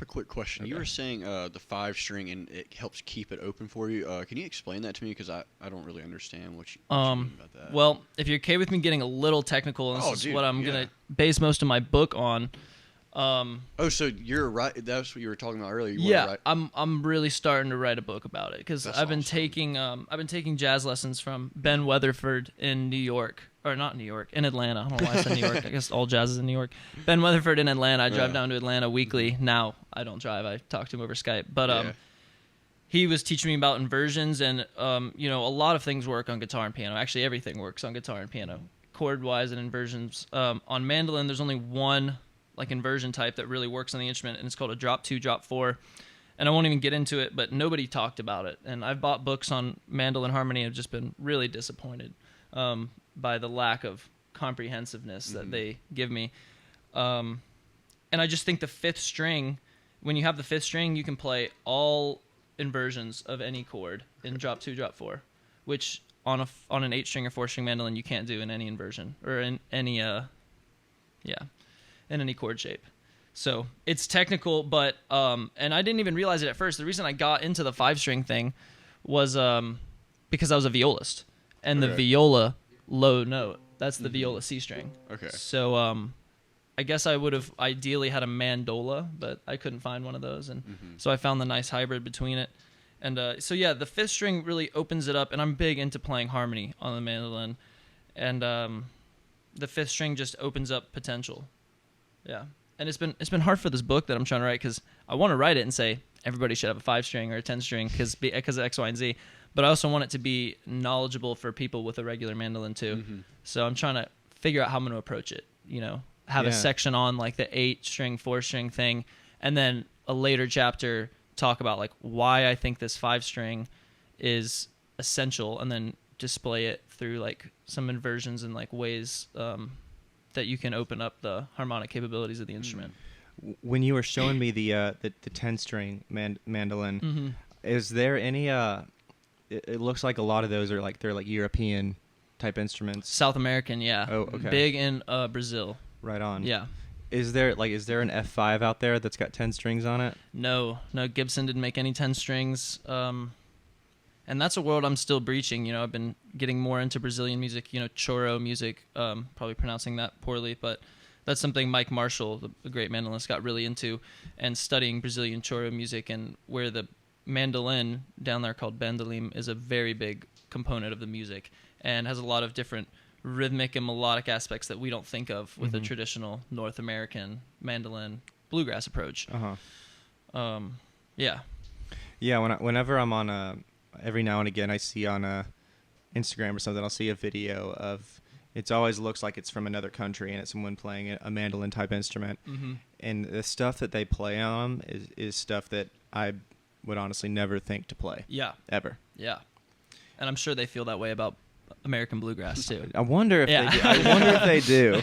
a quick question. Okay. You were saying the 5-string and it helps keep it open for you. Can you explain that to me? Because I don't really understand what you mean about that. Well, if you're okay with me getting a little technical, and this is what I'm going to base most of my book on. So you're right. That's what you were talking about earlier. I'm really starting to write a book about it because I've been taking jazz lessons from Ben Weatherford in New York, or not New York, in Atlanta. I don't know why I said New York. I guess all jazz is in New York. Ben Weatherford in Atlanta. I drive down to Atlanta weekly. Now I don't drive. I talk to him over Skype. But he was teaching me about inversions, and a lot of things work on guitar and piano. Actually, everything works on guitar and piano, chord-wise and inversions. On mandolin, there's only one inversion type that really works on the instrument, and it's called a drop 2, drop 4. And I won't even get into it, but nobody talked about it. And I've bought books on mandolin harmony and have just been really disappointed by the lack of comprehensiveness that they give me. And I just think the 5th string, when you have the 5th string, you can play all inversions of any chord in drop 2, drop 4, which on an 8-string or 4-string mandolin you can't do in any inversion or in any in any chord shape. So it's technical, but and I didn't even realize it at first. The reason I got into the 5-string thing was because I was a violist, and the viola low note, that's the viola C string. Okay. So I guess I would have ideally had a mandola, but I couldn't find one of those, and so I found the nice hybrid between it. And the 5th string really opens it up, and I'm big into playing harmony on the mandolin, and the 5th string just opens up potential. Yeah, and it's been hard for this book that I'm trying to write because I want to write it and say everybody should have a 5-string or a 10-string because of X, Y, and Z, but I also want it to be knowledgeable for people with a regular mandolin too. So I'm trying to figure out how I'm going to approach it. Have a section on the 8-string, 4-string thing, and then a later chapter talk about why I think this 5-string is essential, and then display it through some inversions and ways that you can open up the harmonic capabilities of the instrument. When you were showing me the 10-string mandolin, is there any? It looks like a lot of those are they're European type instruments. South American, yeah. Oh, okay. Big in Brazil. Right on. Yeah. Is there an F5 out there that's got 10 strings on it? No. Gibson didn't make any 10 strings. And that's a world I'm still breaching. I've been getting more into Brazilian music, choro music, probably pronouncing that poorly, but that's something Mike Marshall, the great mandolinist, got really into, and studying Brazilian choro music, and where the mandolin down there called bandolim is a very big component of the music and has a lot of different rhythmic and melodic aspects that we don't think of with a traditional North American mandolin bluegrass approach. Yeah. Yeah, whenever I'm on every now and again I see on Instagram or something, I'll see a video of, it always looks like it's from another country and it's someone playing a mandolin type instrument. And the stuff that they play on is stuff that I would honestly never think to play. Yeah. Ever. Yeah. And I'm sure they feel that way about American bluegrass too. I wonder if they do.